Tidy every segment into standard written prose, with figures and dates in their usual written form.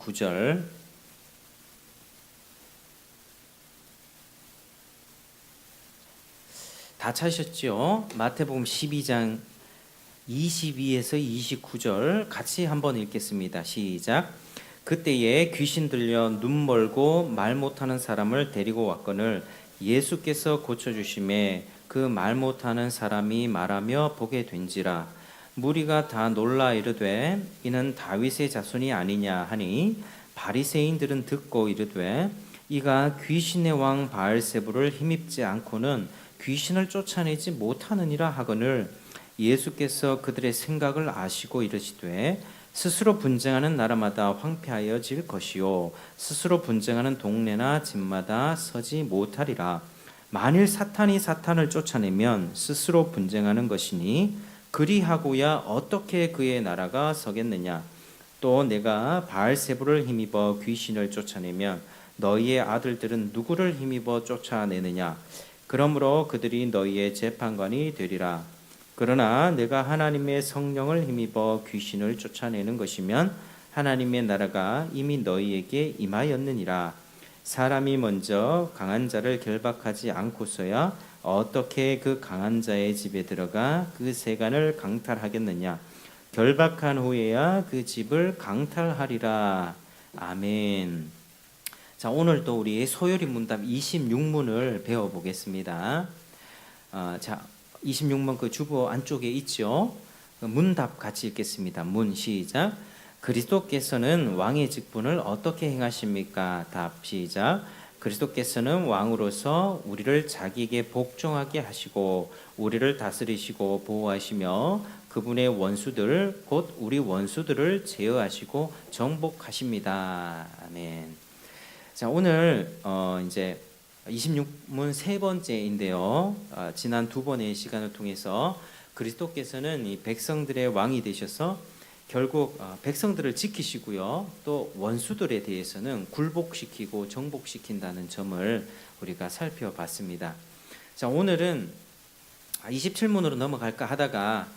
9절. 다 찾으셨죠? 마태복음 12장 22에서 29절 같이 한번 읽겠습니다. 시작. 그때에 귀신 들려 눈 멀고 말 못하는 사람을 데리고 왔거늘 예수께서 고쳐주심에 그 말 못하는 사람이 말하며 보게 된지라. 무리가 다 놀라 이르되 이는 다윗의 자손이 아니냐 하니 바리새인들은 듣고 이르되 이가 귀신의 왕 바알세불을 힘입지 않고는 귀신을 쫓아내지 못하느니라 하거늘 예수께서 그들의 생각을 아시고 이르시되 스스로 분쟁하는 나라마다 황폐하여질 것이요 스스로 분쟁하는 동네나 집마다 서지 못하리라. 만일 사탄이 사탄을 쫓아내면 스스로 분쟁하는 것이니 그리하고야 어떻게 그의 나라가 서겠느냐. 또 내가 바알세불을 힘입어 귀신을 쫓아내면 너희의 아들들은 누구를 힘입어 쫓아내느냐. 그러므로 그들이 너희의 재판관이 되리라. 그러나 내가 하나님의 성령을 힘입어 귀신을 쫓아내는 것이면 하나님의 나라가 이미 너희에게 임하였느니라. 사람이 먼저 강한 자를 결박하지 않고서야 어떻게 그 강한 자의 집에 들어가 그 세간을 강탈하겠느냐. 결박한 후에야 그 집을 강탈하리라. 아멘. 자, 오늘도 우리 소요리 문답 26문을 배워보겠습니다. 자, 26문 그 주보 안쪽에 있죠. 그 문답 같이 읽겠습니다. 문 시작. 그리스도께서는 왕의 직분을 어떻게 행하십니까? 답 시작. 그리스도께서는 왕으로서 우리를 자기에게 복종하게 하시고 우리를 다스리시고 보호하시며 그분의 원수들 곧 우리 원수들을 제어하시고 정복하십니다. 아멘. 자, 오늘 이제 26문 세 번째인데요. 지난 두 번의 시간을 통해서 그리스도께서는 이 백성들의 왕이 되셔서 결국 백성들을 지키시고요. 또 원수들에 대해서는 굴복시키고 정복시킨다는 점을 우리가 살펴봤습니다. 자, 오늘은 27문으로 넘어갈까 하다가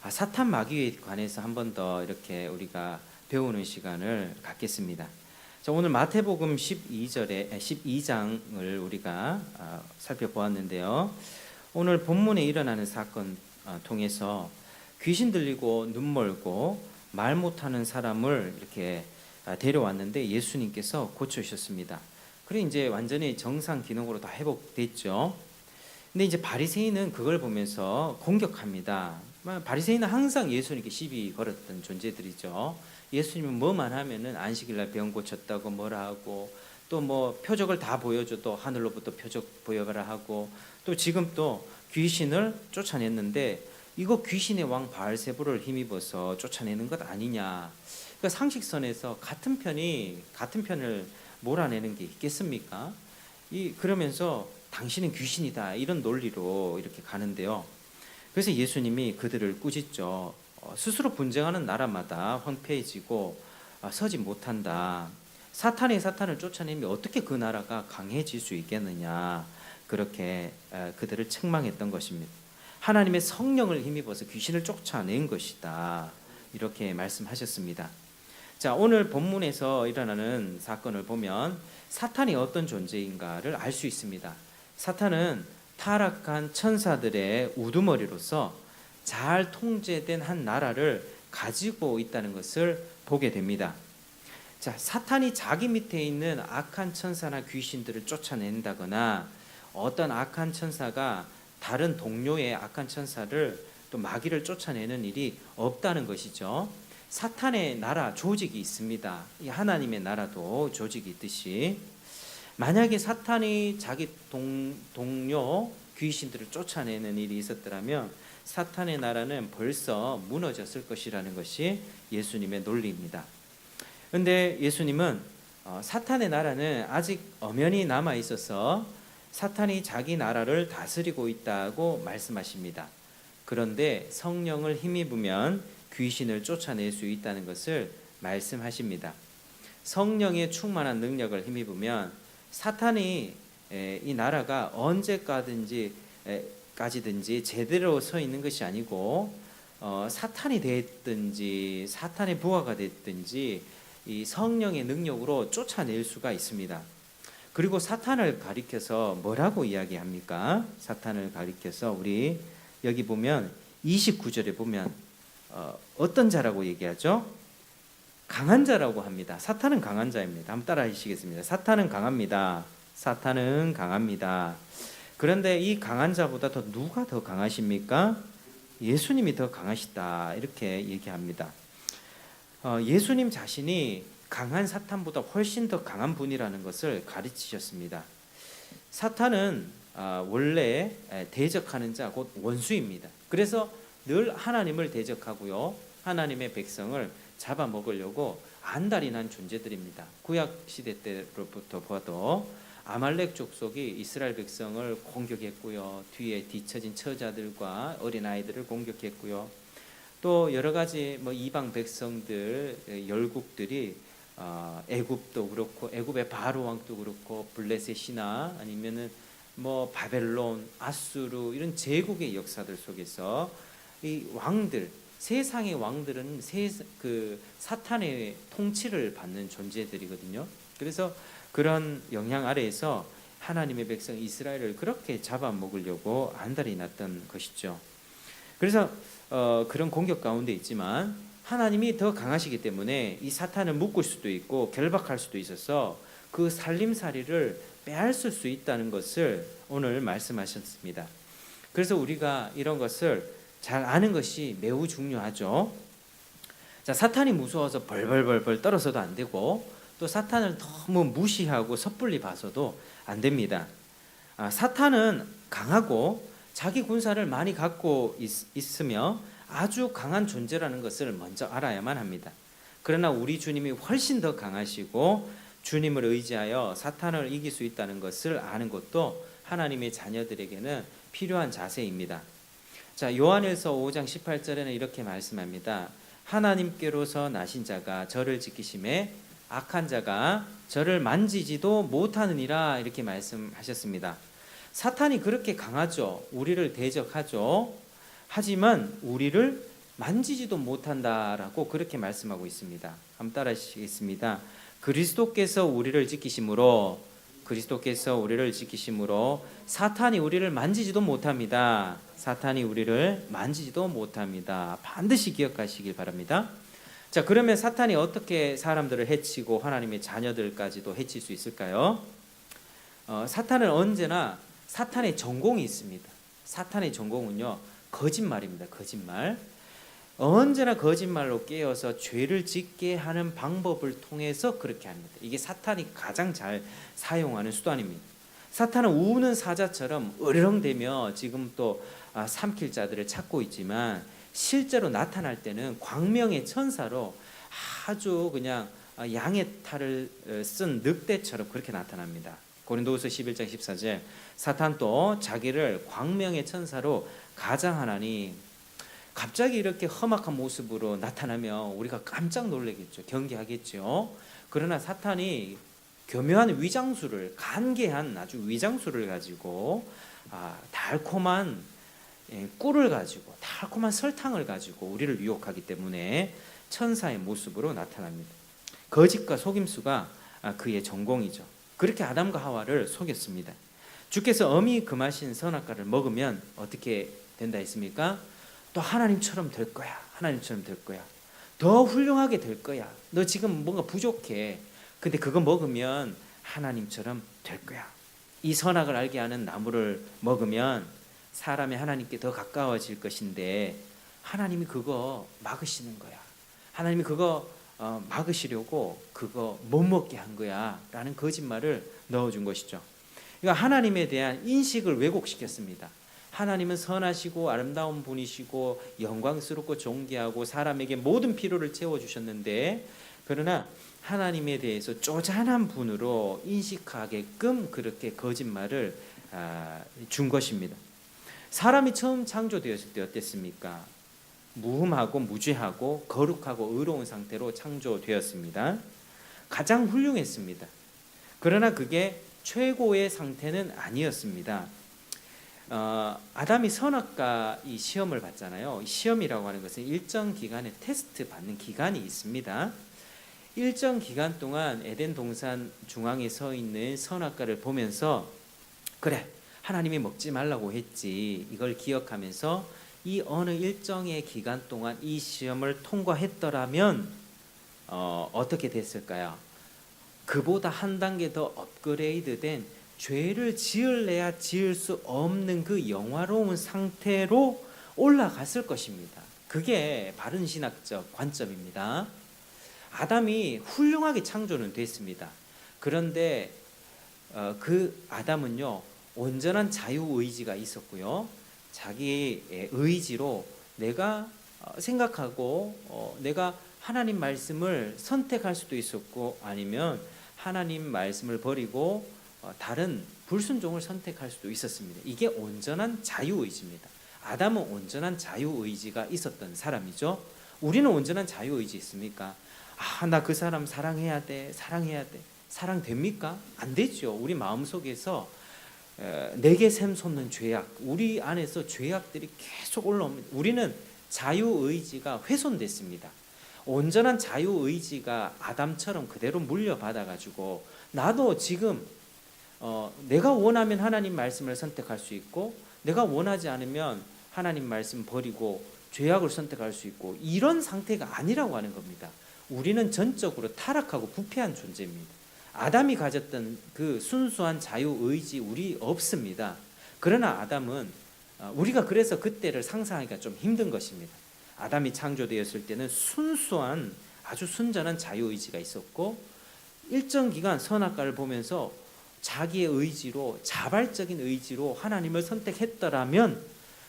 사탄 마귀에 관해서 한 번 더 이렇게 우리가 배우는 시간을 갖겠습니다. 자, 오늘 마태복음 12장을 우리가 살펴보았는데요. 오늘 본문에 일어나는 사건 통해서 귀신 들리고 눈 멀고 말 못하는 사람을 이렇게 데려왔는데 예수님께서 고쳐주셨습니다. 그래 이제 완전히 정상 기능으로 다 회복됐죠. 근데 이제 바리새인은 그걸 보면서 공격합니다. 바리새인은 항상 예수님께 시비 걸었던 존재들이죠. 예수님은 뭐만 하면은 안식일날 병 고쳤다고 뭐라 하고 또 뭐 표적을 다 보여줘도 하늘로부터 표적 보여가라 하고 또 지금 또 귀신을 쫓아냈는데 이거 귀신의 왕 바알세불을 힘입어서 쫓아내는 것 아니냐. 그러니까 상식선에서 같은 편을 몰아내는 게 있겠습니까? 그러면서 당신은 귀신이다 이런 논리로 이렇게 가는데요. 그래서 예수님이 그들을 꾸짖죠. 스스로 분쟁하는 나라마다 황폐해지고 서지 못한다. 사탄이 사탄을 쫓아내면 어떻게 그 나라가 강해질 수 있겠느냐. 그렇게 그들을 책망했던 것입니다. 하나님의 성령을 힘입어서 귀신을 쫓아낸 것이다. 이렇게 말씀하셨습니다. 자, 오늘 본문에서 일어나는 사건을 보면 사탄이 어떤 존재인가를 알 수 있습니다. 사탄은 타락한 천사들의 우두머리로서 잘 통제된 한 나라를 가지고 있다는 것을 보게 됩니다. 자, 사탄이 자기 밑에 있는 악한 천사나 귀신들을 쫓아낸다거나 어떤 악한 천사가 다른 동료의 악한 천사를 또 마귀를 쫓아내는 일이 없다는 것이죠. 사탄의 나라 조직이 있습니다. 이 하나님의 나라도 조직이 있듯이 만약에 사탄이 자기 동료 귀신들을 쫓아내는 일이 있었더라면 사탄의 나라는 벌써 무너졌을 것이라는 것이 예수님의 논리입니다. 그런데 예수님은 사탄의 나라는 아직 엄연히 남아 있어서 사탄이 자기 나라를 다스리고 있다고 말씀하십니다. 그런데 성령을 힘입으면 귀신을 쫓아낼 수 있다는 것을 말씀하십니다. 성령의 충만한 능력을 힘입으면 사탄이 이 나라가 언제까지든지 제대로 서 있는 것이 아니고 사탄이 됐든지 사탄의 부하가 됐든지 이 성령의 능력으로 쫓아낼 수가 있습니다. 그리고 사탄을 가리켜서 뭐라고 이야기합니까? 사탄을 가리켜서 우리 여기 보면 29절에 보면 어떤 자라고 얘기하죠? 강한 자라고 합니다. 사탄은 강한 자입니다. 한번 따라 하시겠습니다. 사탄은 강합니다. 사탄은 강합니다. 그런데 이 강한 자보다 누가 더 강하십니까? 예수님이 더 강하시다 이렇게 얘기합니다. 예수님 자신이 강한 사탄보다 훨씬 더 강한 분이라는 것을 가르치셨습니다. 사탄은 원래 대적하는 자 곧 원수입니다. 그래서 늘 하나님을 대적하고요, 하나님의 백성을 잡아먹으려고 안달이 난 존재들입니다. 구약 시대 때로부터 봐도 아말렉 족속이 이스라엘 백성을 공격했고요, 뒤에 뒤처진 처자들과 어린아이들을 공격했고요, 또 여러 가지 이방 백성들 열국들이 애굽도 그렇고 애굽의 바로 왕도 그렇고 블레셋이나 아니면은 바벨론, 아수르 이런 제국의 역사들 속에서 이 왕들, 세상의 왕들은 사탄의 통치를 받는 존재들이거든요. 그래서 그런 영향 아래에서 하나님의 백성 이스라엘을 그렇게 잡아먹으려고 안달이 났던 것이죠. 그래서 그런 공격 가운데 있지만 하나님이 더 강하시기 때문에 이 사탄을 묶을 수도 있고 결박할 수도 있어서 그 살림살이를 빼앗을 수 있다는 것을 오늘 말씀하셨습니다. 그래서 우리가 이런 것을 잘 아는 것이 매우 중요하죠. 자, 사탄이 무서워서 벌벌벌벌 떨어서도 안 되고, 또 사탄을 너무 무시하고 섣불리 봐서도 안 됩니다. 사탄은 강하고 자기 군사를 많이 갖고 있으며 아주 강한 존재라는 것을 먼저 알아야만 합니다. 그러나 우리 주님이 훨씬 더 강하시고 주님을 의지하여 사탄을 이길 수 있다는 것을 아는 것도 하나님의 자녀들에게는 필요한 자세입니다. 자, 요한일서 5장 18절에는 이렇게 말씀합니다. 하나님께로서 나신 자가 저를 지키심에 악한 자가 저를 만지지도 못하느니라 이렇게 말씀하셨습니다. 사탄이 그렇게 강하죠. 우리를 대적하죠. 하지만 우리를 만지지도 못한다라고 그렇게 말씀하고 있습니다. 한번 따라 하시겠습니다. 그리스도께서 우리를 지키심으로 사탄이 우리를 만지지도 못합니다. 사탄이 우리를 만지지도 못합니다. 반드시 기억하시길 바랍니다. 자, 그러면 사탄이 어떻게 사람들을 해치고 하나님의 자녀들까지도 해칠 수 있을까요? 사탄은 언제나 사탄의 전공이 있습니다. 사탄의 전공은요, 거짓말입니다. 거짓말. 언제나 거짓말로 깨어서 죄를 짓게 하는 방법을 통해서 그렇게 합니다. 이게 사탄이 가장 잘 사용하는 수단입니다. 사탄은 우는 사자처럼 으르렁대며 지금 또 삼킬 자들을 찾고 있지만 실제로 나타날 때는 광명의 천사로 아주 그냥 양의 탈을 쓴 늑대처럼 그렇게 나타납니다. 고린도후서 11장 14절 사탄도 자기를 광명의 천사로 가장하나니, 갑자기 이렇게 험악한 모습으로 나타나면 우리가 깜짝 놀라겠죠. 경계하겠죠. 그러나 사탄이 교묘한 위장술을, 간계한 아주 위장술을 가지고 달콤한 꿀을 가지고, 달콤한 설탕을 가지고 우리를 유혹하기 때문에 천사의 모습으로 나타납니다. 거짓과 속임수가 그의 전공이죠. 그렇게 아담과 하와를 속였습니다. 주께서 엄히 금하신 선악과를 먹으면 어떻게 된다 했습니까? 또 하나님처럼 될 거야. 하나님처럼 될 거야. 더 훌륭하게 될 거야. 너 지금 뭔가 부족해. 근데 그거 먹으면 하나님처럼 될 거야. 이 선악을 알게 하는 나무를 먹으면 사람이 하나님께 더 가까워질 것인데 하나님이 그거 막으시는 거야. 하나님이 그거 막으시려고 그거 못 먹게 한 거야 라는 거짓말을 넣어준 것이죠. 그러니까 하나님에 대한 인식을 왜곡시켰습니다. 하나님은 선하시고 아름다운 분이시고 영광스럽고 존귀하고 사람에게 모든 필요를 채워주셨는데, 그러나 하나님에 대해서 쪼잔한 분으로 인식하게끔 그렇게 거짓말을 준 것입니다. 사람이 처음 창조되었을 때 어땠습니까? 무흠하고 무죄하고 거룩하고 의로운 상태로 창조되었습니다. 가장 훌륭했습니다. 그러나 그게 최고의 상태는 아니었습니다. 아담이 선악과 이 시험을 받잖아요. 시험이라고 하는 것은 일정 기간의 테스트 받는 기간이 있습니다. 일정 기간 동안 에덴 동산 중앙에 서 있는 선악과를 보면서 그래, 하나님이 먹지 말라고 했지, 이걸 기억하면서 이 어느 일정의 기간 동안 이 시험을 통과했더라면 어떻게 됐을까요? 그보다 한 단계 더 업그레이드된, 죄를 지을래야 지을 수 없는 그 영화로운 상태로 올라갔을 것입니다. 그게 바른 신학적 관점입니다. 아담이 훌륭하게 창조는 됐습니다. 그런데 그 아담은요, 온전한 자유의지가 있었고요, 자기의 의지로 내가 생각하고 내가 하나님 말씀을 선택할 수도 있었고, 아니면 하나님 말씀을 버리고 다른 불순종을 선택할 수도 있었습니다. 이게 온전한 자유의지입니다. 아담은 온전한 자유의지가 있었던 사람이죠. 우리는 온전한 자유의지 있습니까? 나 그 사람 사랑해야 돼, 사랑해야 돼. 사랑됩니까? 안 되죠. 우리 마음속에서 내게 샘솟는 죄악, 우리 안에서 죄악들이 계속 올라옵니다. 우리는 자유의지가 훼손됐습니다. 온전한 자유의지가 아담처럼 그대로 물려받아가지고 나도 지금 내가 원하면 하나님 말씀을 선택할 수 있고, 내가 원하지 않으면 하나님 말씀 버리고 죄악을 선택할 수 있고, 이런 상태가 아니라고 하는 겁니다. 우리는 전적으로 타락하고 부패한 존재입니다. 아담이 가졌던 그 순수한 자유의지 우리 없습니다. 그러나 아담은 우리가 그래서 그때를 상상하기가 좀 힘든 것입니다. 아담이 창조되었을 때는 순수한 아주 순전한 자유의지가 있었고, 일정 기간 선악과를 보면서 자기의 의지로, 자발적인 의지로 하나님을 선택했더라면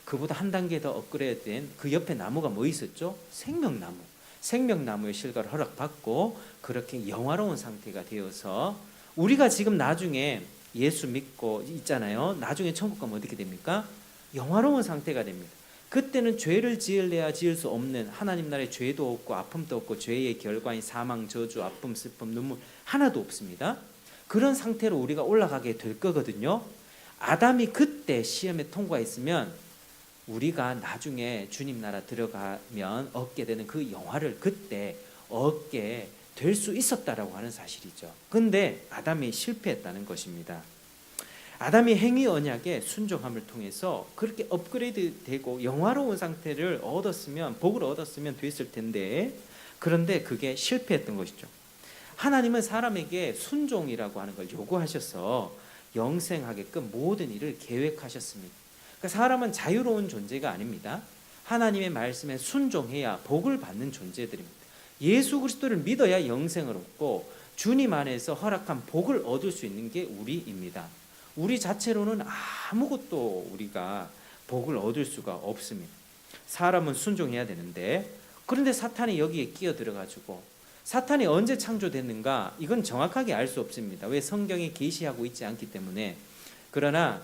그보다 한 단계 더 업그레이드된 그 옆에 나무가 뭐 있었죠? 생명나무. 생명나무의 실과를 허락받고 그렇게 영화로운 상태가 되어서, 우리가 지금 나중에 예수 믿고 있잖아요. 나중에 천국 가면 어떻게 됩니까? 영화로운 상태가 됩니다. 그때는 죄를 지을래야 지을 수 없는, 하나님 나라에 죄도 없고 아픔도 없고 죄의 결과인 사망, 저주, 아픔, 슬픔, 눈물 하나도 없습니다. 그런 상태로 우리가 올라가게 될 거거든요. 아담이 그때 시험에 통과했으면 우리가 나중에 주님 나라 들어가면 얻게 되는 그 영화를 그때 얻게 될 수 있었다라고 하는 사실이죠. 근데 아담이 실패했다는 것입니다. 아담이 행위 언약의 순종함을 통해서 그렇게 업그레이드 되고 영화로운 상태를 얻었으면, 복을 얻었으면 됐을 텐데, 그런데 그게 실패했던 것이죠. 하나님은 사람에게 순종이라고 하는 걸 요구하셔서 영생하게끔 모든 일을 계획하셨습니다. 그러니까 사람은 자유로운 존재가 아닙니다. 하나님의 말씀에 순종해야 복을 받는 존재들입니다. 예수 그리스도를 믿어야 영생을 얻고 주님 안에서 허락한 복을 얻을 수 있는 게 우리입니다. 우리 자체로는 아무것도 우리가 복을 얻을 수가 없습니다. 사람은 순종해야 되는데, 그런데 사탄이 여기에 끼어들어가지고, 사탄이 언제 창조됐는가 이건 정확하게 알 수 없습니다. 왜? 성경이 계시하고 있지 않기 때문에. 그러나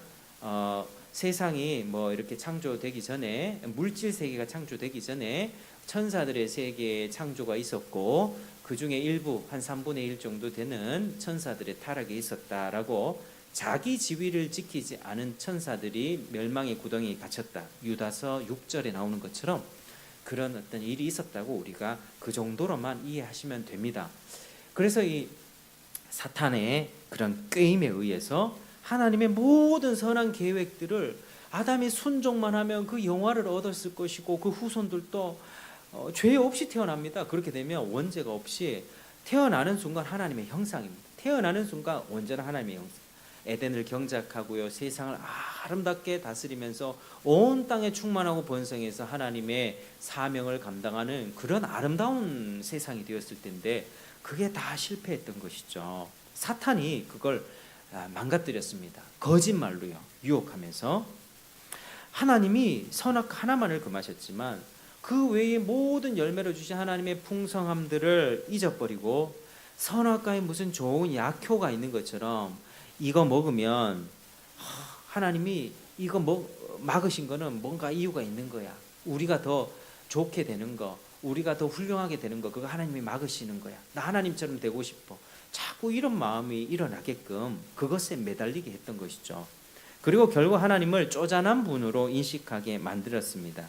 세상이 뭐 이렇게 창조되기 전에, 물질 세계가 창조되기 전에 천사들의 세계의 창조가 있었고, 그 중에 일부 한 3분의 1 정도 되는 천사들의 타락이 있었다라고, 자기 지위를 지키지 않은 천사들이 멸망의 구덩이에 갇혔다, 유다서 6절에 나오는 것처럼 그런 어떤 일이 있었다고 우리가 그 정도로만 이해하시면 됩니다. 그래서 이 사탄의 그런 게임에 의해서 하나님의 모든 선한 계획들을, 아담이 순종만 하면 그 영화를 얻었을 것이고 그 후손들도 죄 없이 태어납니다. 그렇게 되면 원죄가 없이 태어나는 순간 하나님의 형상입니다. 태어나는 순간 온전한 하나님의 형상. 에덴을 경작하고요, 세상을 아름답게 다스리면서 온 땅에 충만하고 번성해서 하나님의 사명을 감당하는 그런 아름다운 세상이 되었을 텐데, 그게 다 실패했던 것이죠. 사탄이 그걸 망가뜨렸습니다. 거짓말로요, 유혹하면서. 하나님이 선악 하나만을 금하셨지만 그 외에 모든 열매를 주신 하나님의 풍성함들을 잊어버리고, 선악과에 무슨 좋은 약효가 있는 것처럼 이거 먹으면 하나님이 이거 막으신 거는 뭔가 이유가 있는 거야, 우리가 더 좋게 되는 거, 우리가 더 훌륭하게 되는 거, 그거 하나님이 막으시는 거야, 나 하나님처럼 되고 싶어, 자꾸 이런 마음이 일어나게끔 그것에 매달리게 했던 것이죠. 그리고 결국 하나님을 쪼잔한 분으로 인식하게 만들었습니다.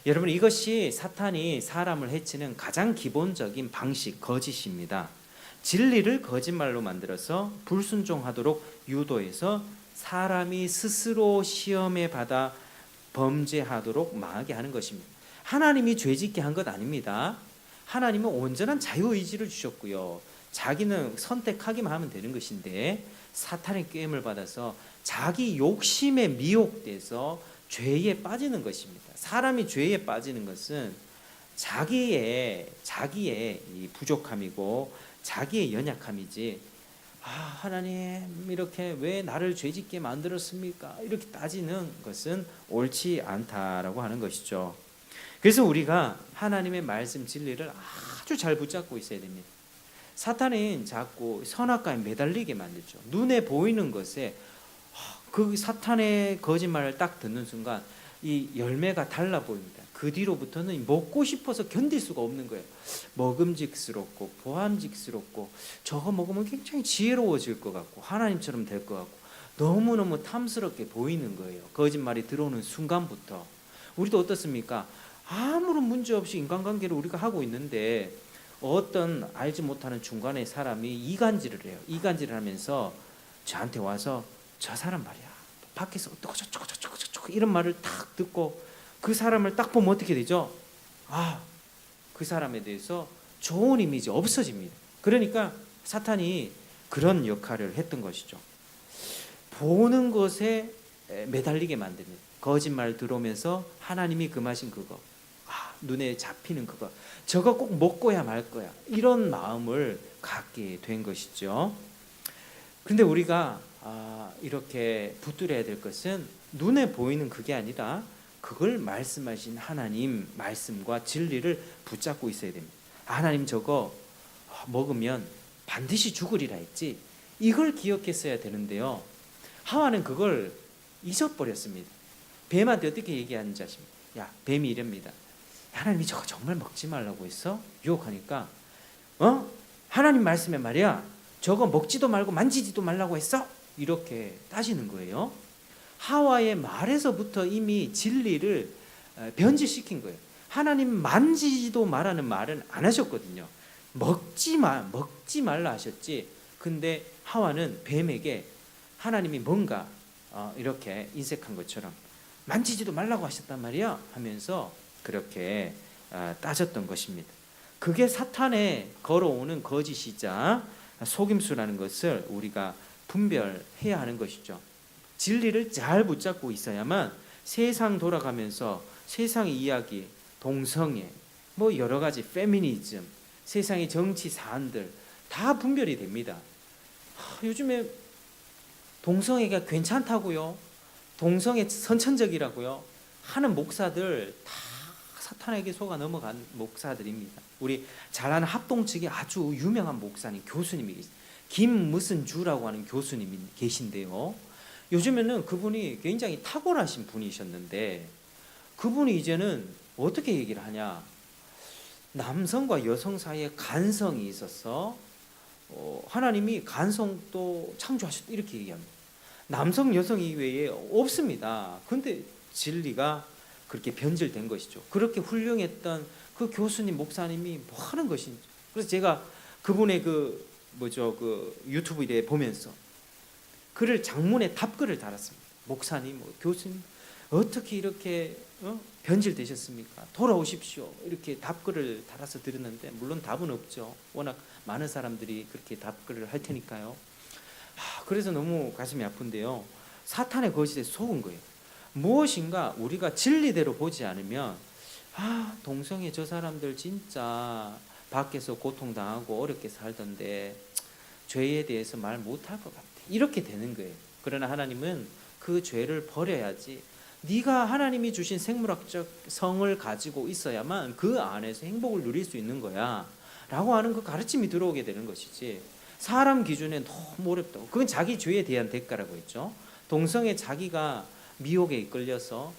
여러분, 이것이 사탄이 사람을 해치는 가장 기본적인 방식, 거짓입니다. 진리를 거짓말로 만들어서 불순종하도록 유도해서 사람이 스스로 시험에 받아 범죄하도록 망하게 하는 것입니다. 하나님이 죄짓게 한 것 아닙니다. 하나님은 온전한 자유의지를 주셨고요. 자기는 선택하기만 하면 되는 것인데 사탄의 꾀임을 받아서 자기 욕심에 미혹돼서 죄에 빠지는 것입니다. 사람이 죄에 빠지는 것은 자기의 이 부족함이고 자기의 연약함이지, 하나님 이렇게 왜 나를 죄짓게 만들었습니까? 이렇게 따지는 것은 옳지 않다라고 하는 것이죠. 그래서 우리가 하나님의 말씀 진리를 아주 잘 붙잡고 있어야 됩니다. 사탄은 자꾸 선악과에 매달리게 만들죠. 눈에 보이는 것에 그 사탄의 거짓말을 딱 듣는 순간 이 열매가 달라 보입니다. 그 뒤로부터는 먹고 싶어서 견딜 수가 없는 거예요. 먹음직스럽고 보암직스럽고 저거 먹으면 굉장히 지혜로워질 것 같고 하나님처럼 될 것 같고 너무너무 탐스럽게 보이는 거예요. 거짓말이 들어오는 순간부터. 우리도 어떻습니까? 아무런 문제 없이 인간관계를 우리가 하고 있는데 어떤 알지 못하는 중간에 사람이 이간질을 해요. 이간질을 하면서 저한테 와서 저 사람 말이야, 밖에서 어쩌고 저쩌고 저쩌고 저쩌고 이런 말을 딱 듣고 그 사람을 딱 보면 어떻게 되죠? 그 사람에 대해서 좋은 이미지 없어집니다. 그러니까 사탄이 그런 역할을 했던 것이죠. 보는 것에 매달리게 만듭니다. 거짓말 들어오면서 하나님이 금하신 그거, 눈에 잡히는 그거, 저거 꼭 먹고야 말 거야, 이런 마음을 갖게 된 것이죠. 그런데 우리가 이렇게 붙들어야 될 것은 눈에 보이는 그게 아니라 그걸 말씀하신 하나님 말씀과 진리를 붙잡고 있어야 됩니다. 하나님 저거 먹으면 반드시 죽으리라 했지, 이걸 기억했어야 되는데요. 하와는 그걸 잊어버렸습니다. 뱀한테 어떻게 얘기하는지 아십니까? 야, 뱀이 이럽니다. 하나님이 저거 정말 먹지 말라고 했어? 유혹하니까 하나님 말씀에 말이야, 저거 먹지도 말고 만지지도 말라고 했어? 이렇게 따지는 거예요. 하와의 말에서부터 이미 진리를 변질시킨 거예요. 하나님 만지지도 말라는 말은 안 하셨거든요. 먹지 말라 하셨지. 근데 하와는 뱀에게 하나님이 뭔가 이렇게 인색한 것처럼 만지지도 말라고 하셨단 말이야 하면서 그렇게 따졌던 것입니다. 그게 사탄의 걸어오는 거짓이자 속임수라는 것을 우리가 분별해야 하는 것이죠. 진리를 잘 붙잡고 있어야만 세상 돌아가면서 세상의 이야기, 동성애, 여러 가지 페미니즘, 세상의 정치 사안들 다 분별이 됩니다. 요즘에 동성애가 괜찮다고요, 동성애 선천적이라고요 하는 목사들 다 사탄에게 속아 넘어간 목사들입니다. 우리 잘 아는 합동 측에 아주 유명한 목사님, 교수님이 계십니다. 김 무슨 주라고 하는 교수님이 계신데요. 요즘에는 그분이 굉장히 탁월하신 분이셨는데 그분이 이제는 어떻게 얘기를 하냐, 남성과 여성 사이에 간성이 있어서 하나님이 간성도 창조하셨다 이렇게 얘기합니다. 남성 여성 이외에 없습니다. 그런데 진리가 그렇게 변질된 것이죠. 그렇게 훌륭했던 그 교수님 목사님이 뭐 하는 것인지. 그래서 제가 그분의 그 유튜브 일에 보면서 글을, 장문에 답글을 달았습니다. 목사님, 교수님 어떻게 이렇게 변질되셨습니까? 돌아오십시오. 이렇게 답글을 달아서 드렸는데 물론 답은 없죠. 워낙 많은 사람들이 그렇게 답글을 할 테니까요. 그래서 너무 가슴이 아픈데요. 사탄의 거짓에 속은 거예요. 무엇인가 우리가 진리대로 보지 않으면 동성애 저 사람들 진짜 밖에서 고통당하고 어렵게 살던데 죄에 대해서 말 못할 것 같아, 이렇게 되는 거예요. 그러나 하나님은 그 죄를 버려야지, 네가 하나님이 주신 생물학적 성을 가지고 있어야만 그 안에서 행복을 누릴 수 있는 거야 라고 하는 그 가르침이 들어오게 되는 것이지, 사람 기준에 너무 어렵다고, 그건 자기 죄에 대한 대가라고 했죠. 동성애 자기가 미혹에 이끌려서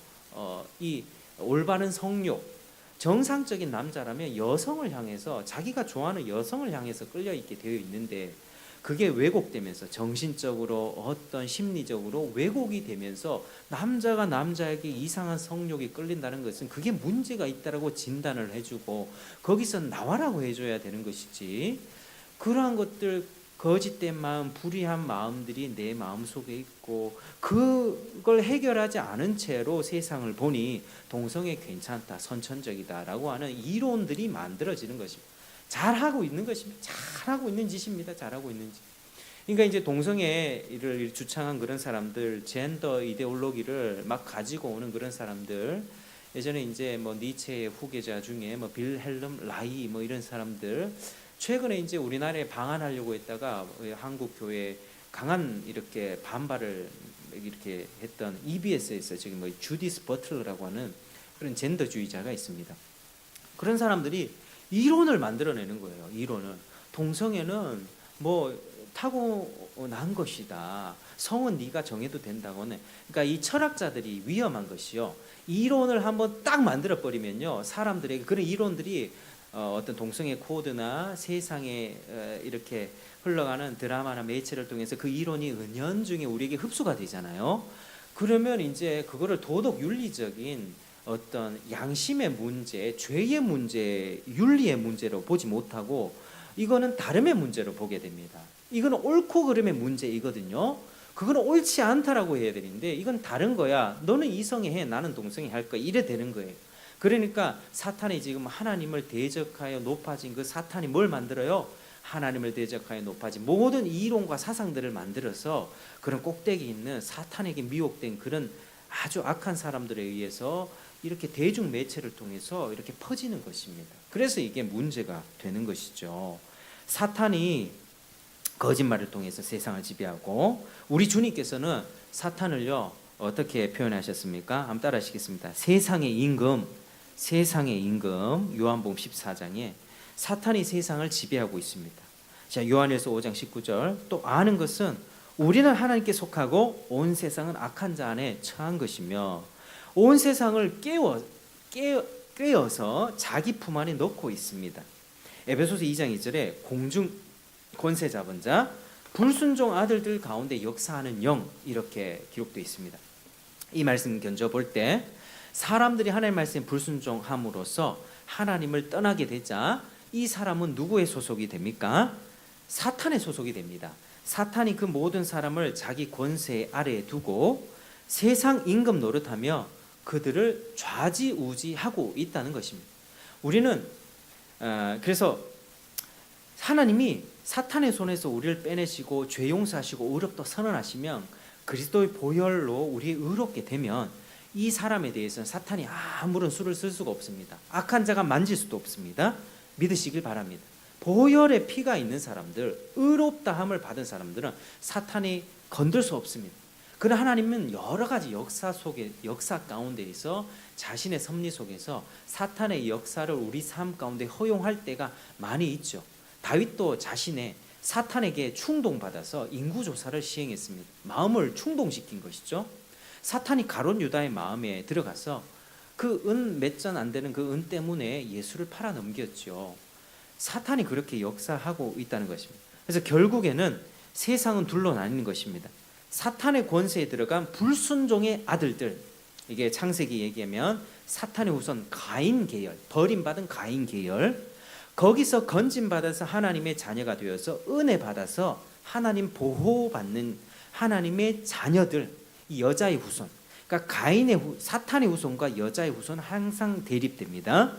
이 올바른 성욕, 정상적인 남자라면 여성을 향해서, 자기가 좋아하는 여성을 향해서 끌려 있게 되어 있는데 그게 왜곡되면서 정신적으로 어떤 심리적으로 왜곡이 되면서 남자가 남자에게 이상한 성욕이 끌린다는 것은 그게 문제가 있다라고 진단을 해주고 거기서 나와라고 해줘야 되는 것이지, 그러한 것들, 거짓된 마음, 불의한 마음들이 내 마음속에 있고 그걸 해결하지 않은 채로 세상을 보니 동성애 괜찮다, 선천적이다라고 하는 이론들이 만들어지는 것입니다. 잘하고 있는 것입니다. 잘하고 있는 짓입니다. 잘하고 있는 짓. 그러니까 이제 동성애를 주창한 그런 사람들, 젠더 이데올로기를 막 가지고 오는 그런 사람들, 예전에 이제 뭐 니체의 후계자 중에 뭐 빌헬름 라이 뭐 이런 사람들, 최근에 이제 우리나라에 방한하려고 했다가 한국 교회에 강한 이렇게 반발을 이렇게 했던 EBS에서 지금 뭐 주디스 버틀러라고 하는 그런 젠더주의자가 있습니다. 그런 사람들이 이론을 만들어내는 거예요. 이론을. 동성애는 뭐 타고난 것이다. 성은 네가 정해도 된다고는. 그러니까 이 철학자들이 위험한 것이요. 이론을 한번 딱 만들어 버리면요, 사람들에게 그런 이론들이 어떤 동성애 코드나 세상에 이렇게 흘러가는 드라마나 매체를 통해서 그 이론이 은연중에 우리에게 흡수가 되잖아요. 그러면 이제 그거를 도덕 윤리적인 어떤 양심의 문제, 죄의 문제, 윤리의 문제로 보지 못하고 이거는 다름의 문제로 보게 됩니다. 이거는 옳고 그름의 문제이거든요. 그거는 옳지 않다라고 해야 되는데 이건 다른 거야. 너는 이성애 해, 나는 동성애 할 거야. 이래 되는 거예요. 그러니까 사탄이 지금 하나님을 대적하여 높아진 그 사탄이 뭘 만들어요? 하나님을 대적하여 높아진 모든 이론과 사상들을 만들어서 그런 꼭대기 있는 사탄에게 미혹된 그런 아주 악한 사람들에 의해서 이렇게 대중 매체를 통해서 이렇게 퍼지는 것입니다. 그래서 이게 문제가 되는 것이죠. 사탄이 거짓말을 통해서 세상을 지배하고, 우리 주님께서는 사탄을요 어떻게 표현하셨습니까? 한번 따라 하시겠습니다. 세상의 임금 요한복음 14장에 사탄이 세상을 지배하고 있습니다. 자, 요한일서 5장 19절, 또 아는 것은 우리는 하나님께 속하고 온 세상은 악한 자 안에 처한 것이며 온 세상을 꿰어서 자기 품 안에 넣고 있습니다. 에베소서 2장 2절에 공중 권세 잡은 자, 불순종 아들들 가운데 역사하는 영, 이렇게 기록되어 있습니다. 이 말씀 견져볼 때 사람들이 하나님의 말씀에 불순종함으로써 하나님을 떠나게 되자 이 사람은 누구의 소속이 됩니까? 사탄의 소속이 됩니다. 사탄이 그 모든 사람을 자기 권세 아래에 두고 세상 임금 노릇하며 그들을 좌지우지하고 있다는 것입니다. 우리는 그래서 하나님이 사탄의 손에서 우리를 빼내시고 죄 용서하시고 의롭다 선언하시면 그리스도의 보혈로 우리 의롭게 되면 이 사람에 대해서는 사탄이 아무런 수를 쓸 수가 없습니다. 악한 자가 만질 수도 없습니다. 믿으시길 바랍니다. 보혈의 피가 있는 사람들, 의롭다함을 받은 사람들은 사탄이 건들 수 없습니다. 그러나 하나님은 여러 가지 역사 가운데에서 자신의 섭리 속에서 사탄의 역사를 우리 삶 가운데 허용할 때가 많이 있죠. 다윗도 자신의 사탄에게 충동받아서 인구조사를 시행했습니다. 마음을 충동시킨 것이죠. 사탄이 가룟 유다의 마음에 들어가서 그 은 몇 전 안 되는 그 은 때문에 예수를 팔아 넘겼죠. 사탄이 그렇게 역사하고 있다는 것입니다. 그래서 결국에는 세상은 둘로 나뉘는 것입니다. 사탄의 권세에 들어간 불순종의 아들들, 이게 창세기 얘기하면 사탄의 후손 가인 계열, 버림받은 가인 계열, 거기서 건진받아서 하나님의 자녀가 되어서 은혜 받아서 하나님 보호받는 하나님의 자녀들, 이 여자의 후손, 그러니까 사탄의 후손과 여자의 후손은 항상 대립됩니다.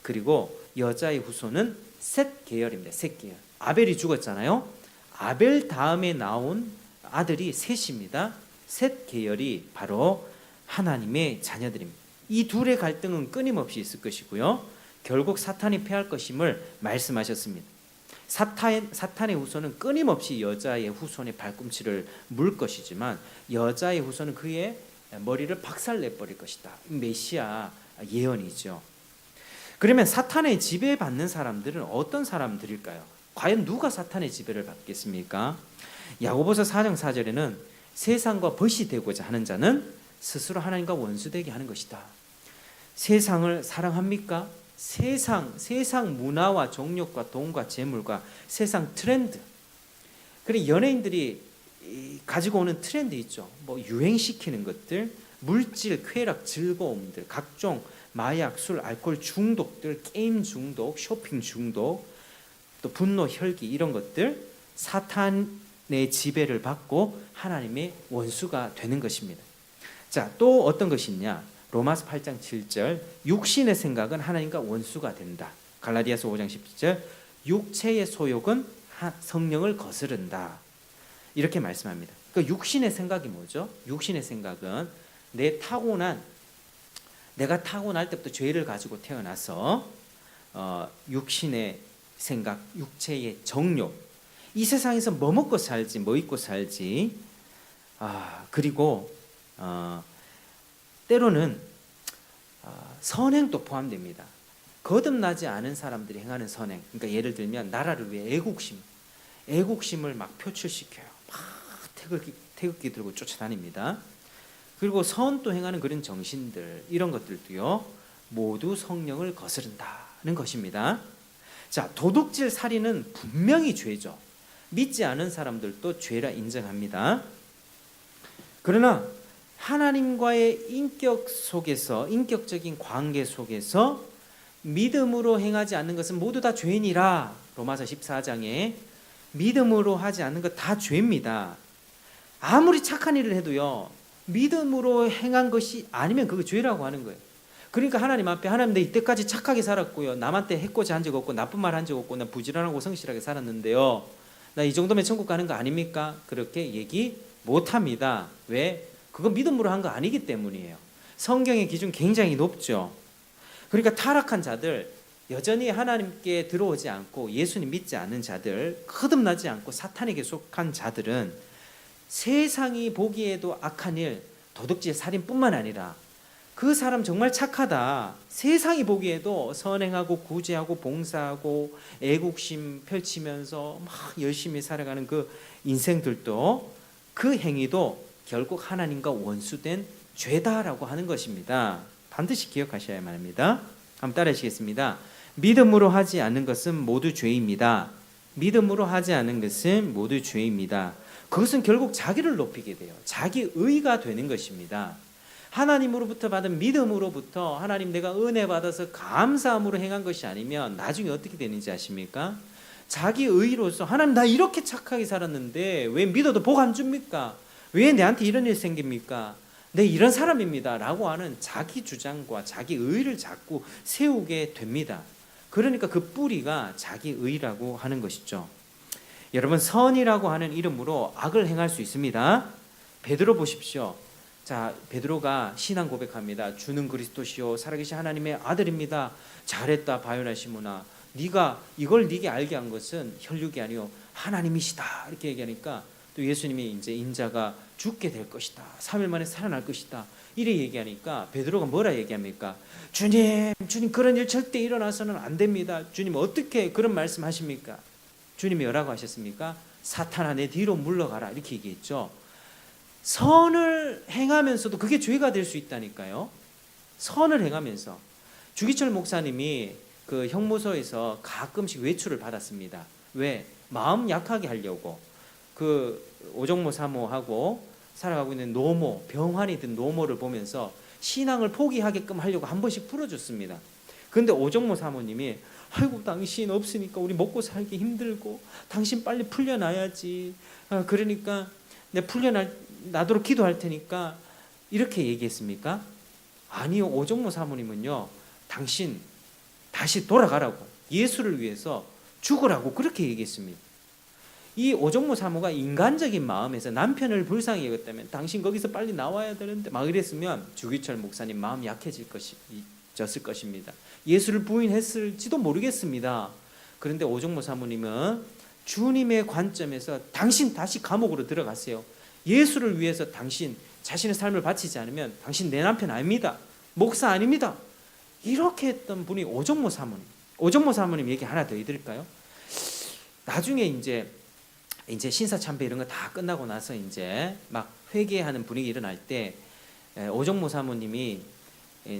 그리고 여자의 후손은 셋 계열입니다. 셋 계열. 아벨이 죽었잖아요. 아벨 다음에 나온 아들이 셋입니다. 셋 계열이 바로 하나님의 자녀들입니다. 이 둘의 갈등은 끊임없이 있을 것이고요. 결국 사탄이 패할 것임을 말씀하셨습니다. 사탄의 후손은 끊임없이 여자의 후손의 발꿈치를 물 것이지만 여자의 후손은 그의 머리를 박살내버릴 것이다. 메시아 예언이죠. 그러면 사탄의 지배받는 사람들은 어떤 사람들일까요? 과연 누가 사탄의 지배를 받겠습니까? 야고보서 4장 4절에는 세상과 벗이 되고자 하는 자는 스스로 하나님과 원수되게 하는 것이다. 세상을 사랑합니까? 세상 문화와 정욕과 돈과 재물과 세상 트렌드, 그리고 연예인들이 가지고 오는 트렌드 있죠. 뭐 유행시키는 것들, 물질, 쾌락, 즐거움들, 각종 마약, 술, 알코올 중독들, 게임 중독, 쇼핑 중독, 또 분노, 혈기 이런 것들 사탄의 지배를 받고 하나님의 원수가 되는 것입니다. 자, 또 어떤 것이 있냐? 로마서 8장 7절 육신의 생각은 하나님과 원수가 된다. 갈라디아서 5장 17절 육체의 소욕은 성령을 거스른다. 이렇게 말씀합니다. 그러니까 육신의 생각이 뭐죠? 육신의 생각은 내가 타고날 때부터 죄를 가지고 태어나서 육신의 생각, 육체의 정욕, 이 세상에서 뭐 먹고 살지, 뭐 입고 살지, 그리고 때로는 선행도 포함됩니다. 거듭나지 않은 사람들이 행하는 선행, 그러니까 예를 들면 나라를 위해 애국심을 막 표출시켜요. 막 태극기 들고 쫓아다닙니다. 그리고 선도 행하는 그런 정신들, 이런 것들도요 모두 성령을 거스른다는 것입니다. 자, 도둑질, 살인은 분명히 죄죠. 믿지 않은 사람들도 죄라 인정합니다. 그러나 하나님과의 인격적인 관계 속에서 믿음으로 행하지 않는 것은 모두 다 죄니라. 로마서 14장에 믿음으로 하지 않는 것 다 죄입니다. 아무리 착한 일을 해도요 믿음으로 행한 것이 아니면 그거 죄라고 하는 거예요. 그러니까 하나님 앞에, 하나님 내 이때까지 착하게 살았고요, 남한테 해코지 한 적 없고 나쁜 말 한 적 없고 나 부지런하고 성실하게 살았는데요, 나 이 정도면 천국 가는 거 아닙니까? 그렇게 얘기 못합니다. 왜? 그거 믿음으로 한 거 아니기 때문이에요. 성경의 기준 굉장히 높죠. 그러니까 타락한 자들, 여전히 하나님께 들어오지 않고 예수님 믿지 않는 자들, 거듭나지 않고 사탄에게 속한 자들은 세상이 보기에도 악한 일, 도둑질, 살인뿐만 아니라 그 사람 정말 착하다, 세상이 보기에도 선행하고 구제하고 봉사하고 애국심 펼치면서 막 열심히 살아가는 그 인생들도, 그 행위도 결국 하나님과 원수된 죄다라고 하는 것입니다. 반드시 기억하셔야만 합니다. 한번 따라 하시겠습니다. 믿음으로 하지 않는 것은 모두 죄입니다. 믿음으로 하지 않는 것은 모두 죄입니다. 그것은 결국 자기를 높이게 돼요. 자기 의가 되는 것입니다. 하나님으로부터 받은 믿음으로부터, 하나님 내가 은혜 받아서 감사함으로 행한 것이 아니면 나중에 어떻게 되는지 아십니까? 자기 의로서 하나님 나 이렇게 착하게 살았는데 왜 믿어도 복 안 줍니까? 왜 내한테 이런 일 생깁니까? 내 이런 사람입니다 라고 하는 자기 주장과 자기 의를 자꾸 세우게 됩니다. 그러니까 그 뿌리가 자기 의라고 하는 것이죠. 여러분, 선이라고 하는 이름으로 악을 행할 수 있습니다. 베드로 보십시오. 자, 베드로가 신앙 고백합니다. 주는 그리스도시요 살아계신 하나님의 아들입니다. 잘했다 바요나 시모나, 네가 이걸 네게 알게 한 것은 혈육이 아니요 하나님이시다, 이렇게 얘기하니까 또 예수님이 이제 인자가 죽게 될 것이다, 3일 만에 살아날 것이다, 이래 얘기하니까 베드로가 뭐라 얘기합니까? 주님 그런 일 절대 일어나서는 안 됩니다. 주님 어떻게 그런 말씀하십니까? 주님이 뭐라고 하셨습니까? 사탄아 내 뒤로 물러가라, 이렇게 얘기했죠. 선을 행하면서도 그게 죄가 될 수 있다니까요. 선을 행하면서. 주기철 목사님이 그 형무소에서 가끔씩 외출을 받았습니다. 왜? 마음 약하게 하려고. 그 오정모 사모하고 살아가고 있는 노모, 병환이 든 노모를 보면서 신앙을 포기하게끔 하려고 한 번씩 풀어줬습니다. 그런데 오정모 사모님이 아이고 당신 없으니까 우리 먹고 살기 힘들고 당신 빨리 풀려나야지, 그러니까 내 풀려나도록 기도할 테니까, 이렇게 얘기했습니까? 아니요, 오정모 사모님은요 당신 다시 돌아가라고, 예수를 위해서 죽으라고 그렇게 얘기했습니다. 이 오정모 사모가 인간적인 마음에서 남편을 불쌍히 여겼다면 당신 거기서 빨리 나와야 되는데 막 이랬으면 주기철 목사님 마음 약해졌을 것입니다. 예수를 부인했을지도 모르겠습니다. 그런데 오정모 사모님은 주님의 관점에서 당신 다시 감옥으로 들어가세요. 예수를 위해서 당신 자신의 삶을 바치지 않으면 당신 내 남편 아닙니다. 목사 아닙니다. 이렇게 했던 분이 오정모 사모님. 오정모 사모님 얘기 하나 더 해드릴까요? 나중에 이제 신사참배 이런 거 다 끝나고 나서 이제 막 회개하는 분위기 일어날 때 오정모 사모님이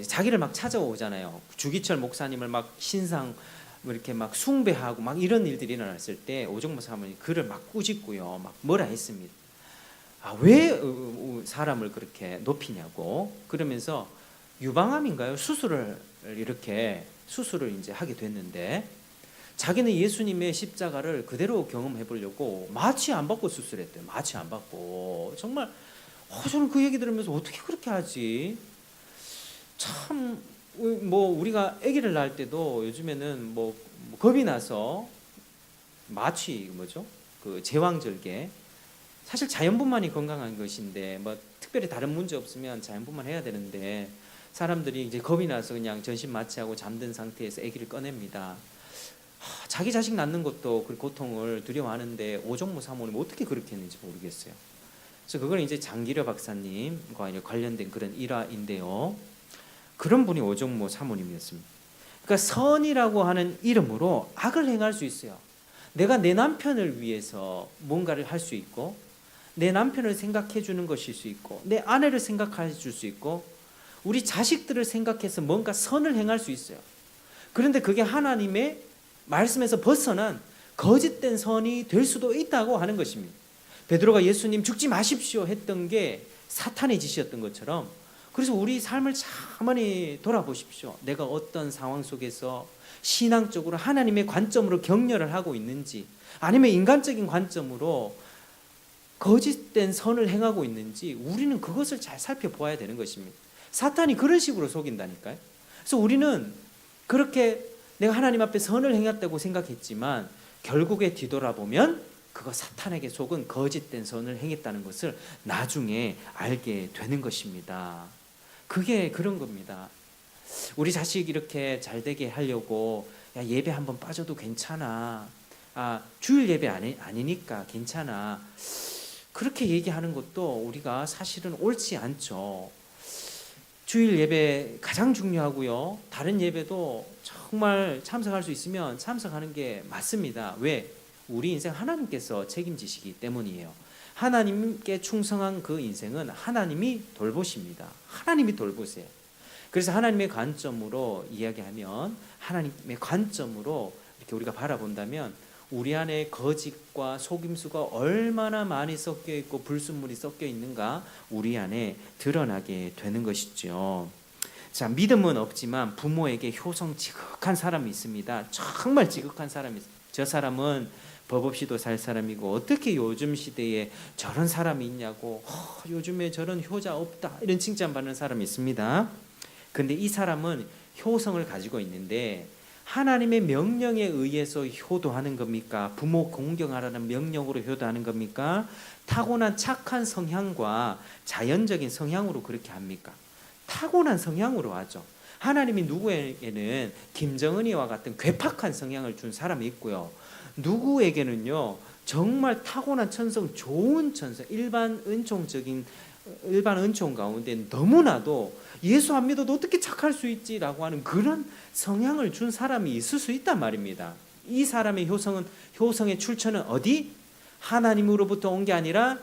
자기를 막 찾아오잖아요. 주기철 목사님을 막 신상 뭐 이렇게 막 숭배하고 막 이런 일들이 일어났을 때 오정모 사모님이 그를 막 꾸짖고요, 막 뭐라 했습니다. 왜 사람을 그렇게 높이냐고. 그러면서 유방암인가요? 수술을 이제 하게 됐는데, 자기는 예수님의 십자가를 그대로 경험해 보려고 마취 안 받고 수술했대요. 마취 안 받고. 정말 저는 그 얘기 들으면서 어떻게 그렇게 하지? 참, 뭐 우리가 아기를 낳을 때도 요즘에는 뭐 겁이 나서 마취, 뭐죠? 그 제왕절개, 사실 자연분만이 건강한 것인데 뭐 특별히 다른 문제 없으면 자연분만 해야 되는데, 사람들이 이제 겁이 나서 그냥 전신 마취하고 잠든 상태에서 아기를 꺼냅니다. 자기 자식 낳는 것도 그 고통을 두려워하는데 오정모 사모님 어떻게 그렇게 했는지 모르겠어요. 그래서 그걸 이제 장기려 박사님과 관련된 그런 일화인데요. 그런 분이 오정모 사모님이었습니다. 그러니까 선이라고 하는 이름으로 악을 행할 수 있어요. 내가 내 남편을 위해서 뭔가를 할 수 있고, 내 남편을 생각해 주는 것일 수 있고, 내 아내를 생각해 줄 수 있고, 우리 자식들을 생각해서 뭔가 선을 행할 수 있어요. 그런데 그게 하나님의 말씀에서 벗어난 거짓된 선이 될 수도 있다고 하는 것입니다. 베드로가 예수님 죽지 마십시오 했던 게 사탄의 짓이었던 것처럼, 그래서 우리 삶을 가만히 돌아보십시오. 내가 어떤 상황 속에서 신앙적으로 하나님의 관점으로 격려를 하고 있는지, 아니면 인간적인 관점으로 거짓된 선을 행하고 있는지, 우리는 그것을 잘 살펴보아야 되는 것입니다. 사탄이 그런 식으로 속인다니까요. 그래서 우리는 그렇게 내가 하나님 앞에 선을 행했다고 생각했지만 결국에 뒤돌아보면 그거 사탄에게 속은 거짓된 선을 행했다는 것을 나중에 알게 되는 것입니다. 그게 그런 겁니다. 우리 자식 이렇게 잘 되게 하려고, 야, 예배 한번 빠져도 괜찮아, 주일 예배 아니니까 괜찮아, 그렇게 얘기하는 것도 우리가 사실은 옳지 않죠. 주일 예배 가장 중요하고요, 다른 예배도 정말 참석할 수 있으면 참석하는 게 맞습니다. 왜? 우리 인생 하나님께서 책임지시기 때문이에요. 하나님께 충성한 그 인생은 하나님이 돌보십니다. 하나님이 돌보세요. 그래서 하나님의 관점으로 이야기하면, 하나님의 관점으로 이렇게 우리가 바라본다면, 우리 안에 거짓과 속임수가 얼마나 많이 섞여 있고 불순물이 섞여 있는가 우리 안에 드러나게 되는 것이죠. 자, 믿음은 없지만 부모에게 효성 지극한 사람이 있습니다. 정말 지극한 사람이 있습니다. 저 사람은 법 없이도 살 사람이고 어떻게 요즘 시대에 저런 사람이 있냐고, 요즘에 저런 효자 없다, 이런 칭찬받는 사람이 있습니다. 근데 이 사람은 효성을 가지고 있는데, 하나님의 명령에 의해서 효도하는 겁니까? 부모 공경하라는 명령으로 효도하는 겁니까? 타고난 착한 성향과 자연적인 성향으로 그렇게 합니까? 타고난 성향으로 하죠. 하나님이 누구에게는 김정은이와 같은 괴팍한 성향을 준 사람이 있고요, 누구에게는요 정말 타고난 천성, 좋은 천성, 일반 은총 가운데 너무나도 예수 안 믿어도 어떻게 착할 수 있지라고 하는 그런 성향을 준 사람이 있을 수 있단 말입니다. 이 사람의 효성의 출처는 어디? 하나님으로부터 온 게 아니라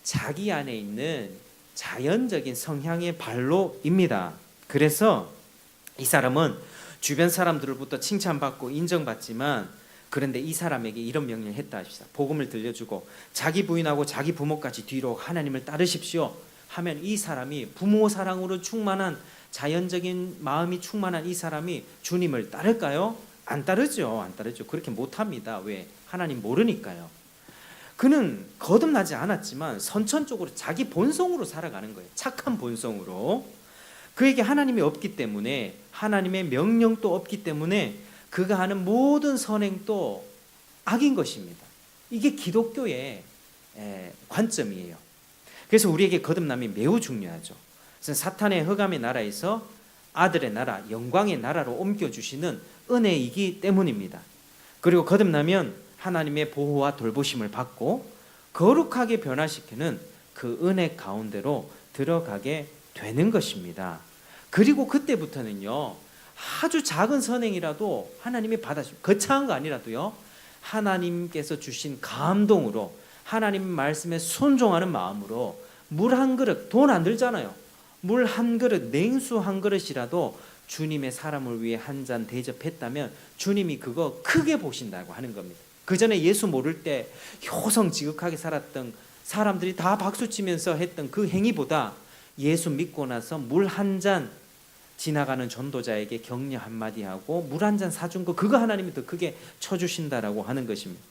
자기 안에 있는 자연적인 성향의 발로입니다. 그래서 이 사람은 주변 사람들로부터 칭찬받고 인정받지만, 그런데 이 사람에게 이런 명령을 했다 합시다. 복음을 들려주고 자기 부인하고 자기 부모까지 뒤로 하나님을 따르십시오 하면, 이 사람이 부모 사랑으로 충만한, 자연적인 마음이 충만한 이 사람이 주님을 따를까요? 안 따르죠. 안 따르죠. 그렇게 못합니다. 왜? 하나님 모르니까요. 그는 거듭나지 않았지만 선천적으로 자기 본성으로 살아가는 거예요. 착한 본성으로. 그에게 하나님이 없기 때문에, 하나님의 명령도 없기 때문에 그가 하는 모든 선행도 악인 것입니다. 이게 기독교의 관점이에요. 그래서 우리에게 거듭남이 매우 중요하죠. 그래서 사탄의 흑암의 나라에서 아들의 나라, 영광의 나라로 옮겨주시는 은혜이기 때문입니다. 그리고 거듭나면 하나님의 보호와 돌보심을 받고 거룩하게 변화시키는 그 은혜 가운데로 들어가게 되는 것입니다. 그리고 그때부터는요, 아주 작은 선행이라도 하나님이 받아주시고, 거창한 거 아니라도요, 하나님께서 주신 감동으로, 하나님 말씀에 순종하는 마음으로 물 한 그릇, 돈 안 들잖아요. 물 한 그릇, 냉수 한 그릇이라도 주님의 사람을 위해 한 잔 대접했다면 주님이 그거 크게 보신다고 하는 겁니다. 그 전에 예수 모를 때 효성지극하게 살았던 사람들이 다 박수치면서 했던 그 행위보다 예수 믿고 나서 물 한 잔 지나가는 전도자에게 격려 한마디 하고 물 한 잔 사준 거, 그거 하나님이 더 크게 쳐주신다라고 하는 것입니다.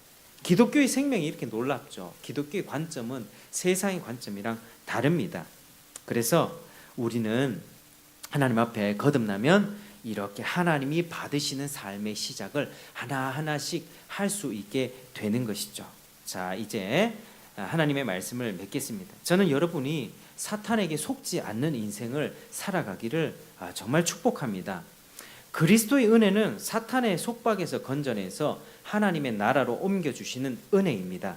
기독교의 생명이 이렇게 놀랍죠. 기독교의 관점은 세상의 관점이랑 다릅니다. 그래서 우리는 하나님 앞에 거듭나면 이렇게 하나님이 받으시는 삶의 시작을 하나하나씩 할 수 있게 되는 것이죠. 자, 이제 하나님의 말씀을 맺겠습니다. 저는 여러분이 사탄에게 속지 않는 인생을 살아가기를 정말 축복합니다. 그리스도의 은혜는 사탄의 속박에서 건져내서 하나님의 나라로 옮겨주시는 은혜입니다.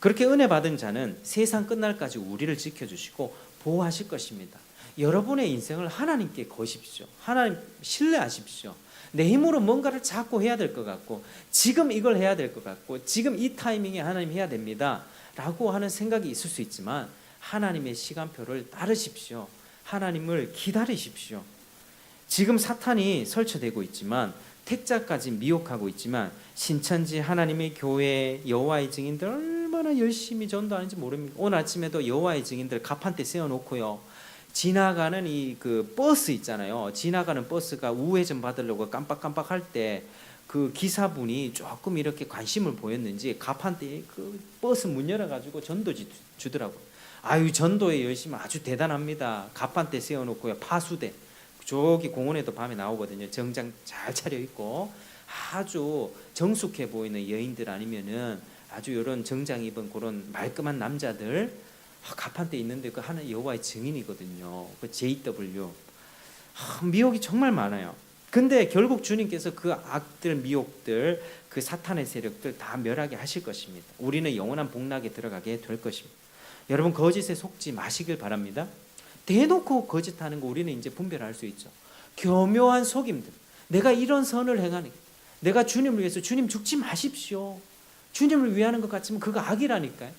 그렇게 은혜 받은 자는 세상 끝날까지 우리를 지켜주시고 보호하실 것입니다. 여러분의 인생을 하나님께 거십시오. 하나님 신뢰하십시오. 내 힘으로 뭔가를 자꾸 해야 될 것 같고, 지금 이걸 해야 될 것 같고, 지금 이 타이밍에 하나님 해야 됩니다 라고 하는 생각이 있을 수 있지만 하나님의 시간표를 따르십시오. 하나님을 기다리십시오. 지금 사탄이 설치되고 있지만, 택자까지 미혹하고 있지만, 신천지 하나님의 교회 여호와의 증인들 얼마나 열심히 전도하는지 모릅니다. 오늘 아침에도 여호와의 증인들 가판대 세워놓고요, 지나가는 그 버스 있잖아요. 지나가는 버스가 우회전 받으려고 깜빡깜빡 할 때 그 기사분이 조금 이렇게 관심을 보였는지 가판대에 그 버스 문 열어가지고 전도 주더라고요. 아유, 전도의 열심 아주 대단합니다. 가판대 세워놓고요, 파수대 저기 공원에도 밤에 나오거든요. 정장 잘 차려입고 아주 정숙해 보이는 여인들 아니면은 아주 이런 정장 입은 그런 말끔한 남자들 가판대 있는데 그 하나 여호와의 증인이거든요. 그 JW. 미혹이 정말 많아요. 근데 결국 주님께서 그 악들, 미혹들, 그 사탄의 세력들 다 멸하게 하실 것입니다. 우리는 영원한 복락에 들어가게 될 것입니다. 여러분, 거짓에 속지 마시길 바랍니다. 대놓고 거짓하는 거 우리는 이제 분별할 수 있죠. 교묘한 속임들. 내가 이런 선을 행하니, 내가 주님을 위해서, 주님 죽지 마십시오, 주님을 위하는 것 같지만 그거 악이라니까요.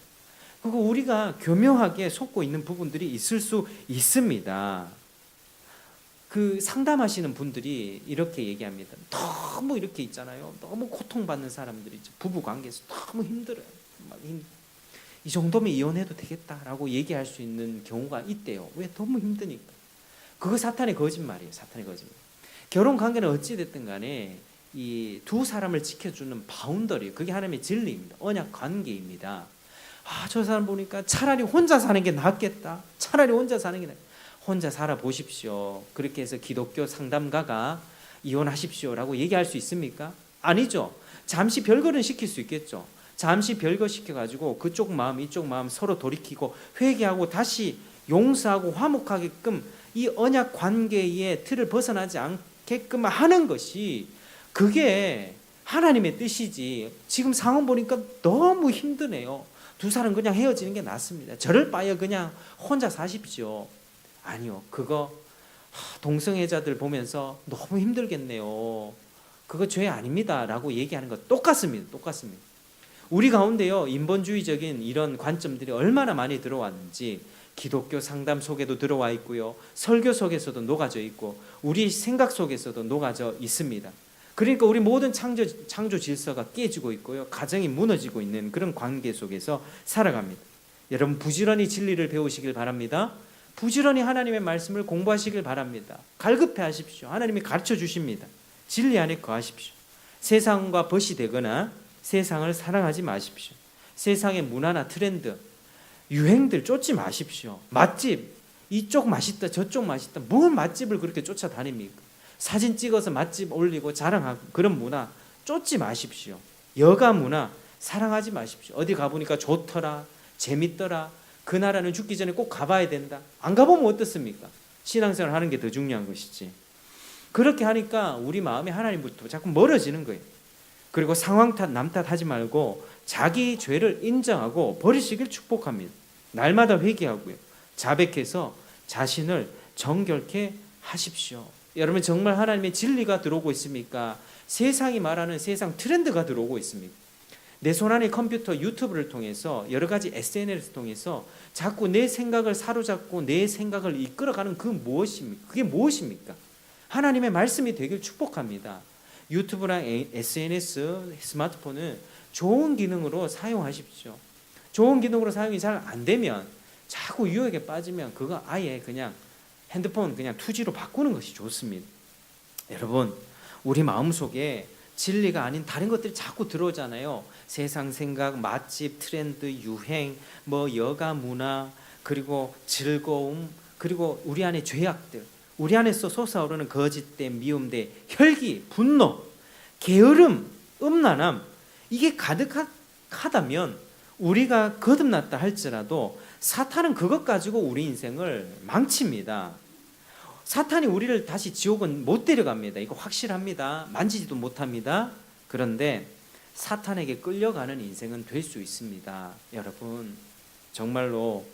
그거 우리가 교묘하게 속고 있는 부분들이 있을 수 있습니다. 그 상담하시는 분들이 이렇게 얘기합니다. 너무 이렇게 있잖아요. 너무 고통받는 사람들이 부부 관계에서 너무 힘들어요. 이 정도면 이혼해도 되겠다라고 얘기할 수 있는 경우가 있대요. 왜? 너무 힘드니까. 그거 사탄의 거짓말이에요. 사탄의 거짓말. 결혼 관계는 어찌 됐든 간에 이 두 사람을 지켜주는 바운더리, 그게 하나님의 진리입니다. 언약 관계입니다. 저 사람 보니까 차라리 혼자 사는 게 낫겠다. 차라리 혼자 사는 게 낫겠다. 혼자 살아보십시오. 그렇게 해서 기독교 상담가가 이혼하십시오라고 얘기할 수 있습니까? 아니죠. 잠시 별거는 시킬 수 있겠죠. 잠시 별거 시켜가지고 그쪽 마음 이쪽 마음 서로 돌이키고 회개하고 다시 용서하고 화목하게끔 이 언약 관계의 틀을 벗어나지 않게끔 하는 것이, 그게 하나님의 뜻이지. 지금 상황 보니까 너무 힘드네요. 두 사람 그냥 헤어지는 게 낫습니다. 저럴 바에 그냥 혼자 사십시오. 아니요, 그거 동성애자들 보면서 너무 힘들겠네요, 그거 죄 아닙니다 라고 얘기하는 거 똑같습니다. 똑같습니다. 우리 가운데요, 인본주의적인 이런 관점들이 얼마나 많이 들어왔는지 기독교 상담 속에도 들어와 있고요, 설교 속에서도 녹아져 있고 우리 생각 속에서도 녹아져 있습니다. 그러니까 우리 모든 창조 질서가 깨지고 있고요, 가정이 무너지고 있는 그런 관계 속에서 살아갑니다. 여러분, 부지런히 진리를 배우시길 바랍니다. 부지런히 하나님의 말씀을 공부하시길 바랍니다. 갈급해 하십시오. 하나님이 가르쳐 주십니다. 진리 안에 거하십시오. 세상과 벗이 되거나 세상을 사랑하지 마십시오. 세상의 문화나 트렌드, 유행들 쫓지 마십시오. 맛집, 이쪽 맛있다 저쪽 맛있다, 뭔 맛집을 그렇게 쫓아다닙니까? 사진 찍어서 맛집 올리고 자랑하고 그런 문화 쫓지 마십시오. 여가 문화 사랑하지 마십시오. 어디 가보니까 좋더라, 재밌더라, 그 나라는 죽기 전에 꼭 가봐야 된다. 안 가보면 어떻습니까? 신앙생활 하는 게 더 중요한 것이지. 그렇게 하니까 우리 마음이 하나님부터 자꾸 멀어지는 거예요. 그리고 상황 탓, 남 탓 하지 말고 자기 죄를 인정하고 버리시길 축복합니다. 날마다 회개하고요, 자백해서 자신을 정결케 하십시오. 여러분, 정말 하나님의 진리가 들어오고 있습니까? 세상이 말하는 세상 트렌드가 들어오고 있습니까? 내 손안의 컴퓨터, 유튜브를 통해서, 여러 가지 SNS를 통해서 자꾸 내 생각을 사로잡고 내 생각을 이끌어가는 그게 무엇입니까? 하나님의 말씀이 되길 축복합니다. 유튜브랑 SNS, 스마트폰은 좋은 기능으로 사용하십시오. 좋은 기능으로 사용이 잘 안 되면, 자꾸 유혹에 빠지면 그거 아예 그냥 핸드폰 그냥 투지로 바꾸는 것이 좋습니다. 여러분, 우리 마음속에 진리가 아닌 다른 것들이 자꾸 들어오잖아요. 세상 생각, 맛집, 트렌드, 유행, 여가 문화, 그리고 즐거움, 그리고 우리 안에 죄악들, 우리 안에서 솟아오르는 거짓됨, 미움됨, 혈기, 분노, 게으름, 음란함, 이게 가득하다면 우리가 거듭났다 할지라도 사탄은 그것 가지고 우리 인생을 망칩니다. 사탄이 우리를 다시 지옥은 못 데려갑니다. 이거 확실합니다. 만지지도 못합니다. 그런데 사탄에게 끌려가는 인생은 될 수 있습니다. 여러분, 정말로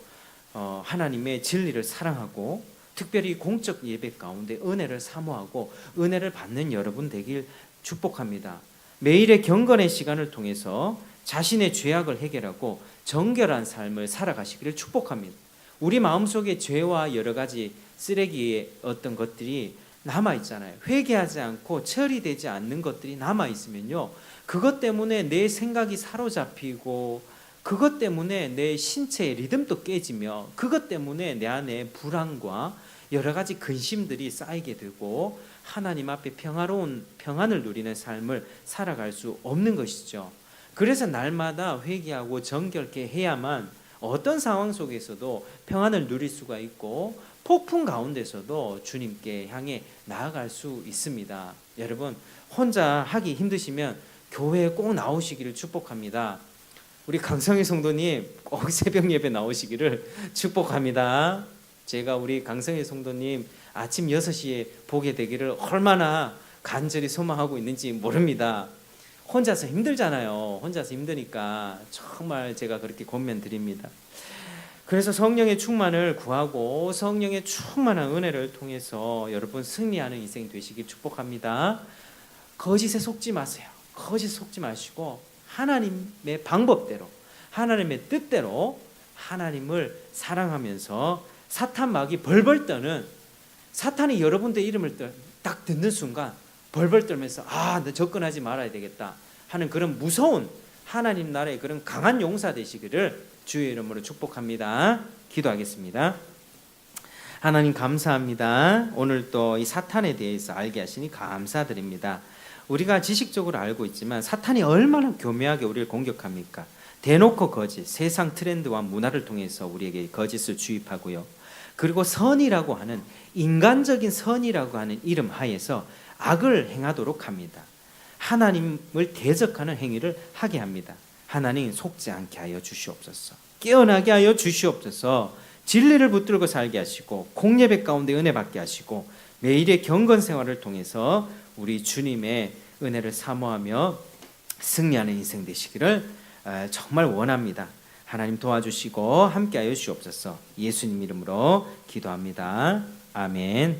하나님의 진리를 사랑하고 특별히 공적 예배 가운데 은혜를 사모하고 은혜를 받는 여러분 되길 축복합니다. 매일의 경건의 시간을 통해서 자신의 죄악을 해결하고 정결한 삶을 살아가시기를 축복합니다. 우리 마음속에 죄와 여러 가지 쓰레기의 어떤 것들이 남아있잖아요. 회개하지 않고 처리되지 않는 것들이 남아있으면요, 그것 때문에 내 생각이 사로잡히고 그것 때문에 내 신체의 리듬도 깨지며 그것 때문에 내 안에 불안과 여러 가지 근심들이 쌓이게 되고 하나님 앞에 평안을 누리는 삶을 살아갈 수 없는 것이죠. 그래서 날마다 회개하고 정결케 해야만 어떤 상황 속에서도 평안을 누릴 수가 있고 폭풍 가운데서도 주님께 향해 나아갈 수 있습니다. 여러분, 혼자 하기 힘드시면 교회에 꼭 나오시기를 축복합니다. 우리 강성희 성도님 꼭 새벽 예배 나오시기를 축복합니다. 제가 우리 강성희 성도님 아침 6시에 보게 되기를 얼마나 간절히 소망하고 있는지 모릅니다. 혼자서 힘들잖아요. 혼자서 힘드니까 정말 제가 그렇게 권면드립니다. 그래서 성령의 충만을 구하고 성령의 충만한 은혜를 통해서 여러분 승리하는 인생 되시길 축복합니다. 거짓에 속지 마세요. 거짓에 속지 마시고 하나님의 방법대로, 하나님의 뜻대로 하나님을 사랑하면서 사탄 마귀 벌벌 떠는, 사탄이 여러분의 이름을 딱 듣는 순간 벌벌 떨면서 나 접근하지 말아야 되겠다 하는 그런 무서운 하나님 나라의 그런 강한 용사 되시기를 주의 이름으로 축복합니다. 기도하겠습니다. 하나님 감사합니다. 오늘 또 이 사탄에 대해서 알게 하시니 감사드립니다. 우리가 지식적으로 알고 있지만 사탄이 얼마나 교묘하게 우리를 공격합니까? 대놓고 거짓, 세상 트렌드와 문화를 통해서 우리에게 거짓을 주입하고요. 그리고 선이라고 하는, 인간적인 선이라고 하는 이름 하에서 악을 행하도록 합니다. 하나님을 대적하는 행위를 하게 합니다. 하나님 속지 않게 하여 주시옵소서. 깨어나게 하여 주시옵소서. 진리를 붙들고 살게 하시고 공예배 가운데 은혜 받게 하시고 매일의 경건 생활을 통해서 우리 주님의 은혜를 사모하며 승리하는 인생 되시기를 정말 원합니다. 하나님 도와주시고 함께하여 주시옵소서. 예수님 이름으로 기도합니다. 아멘.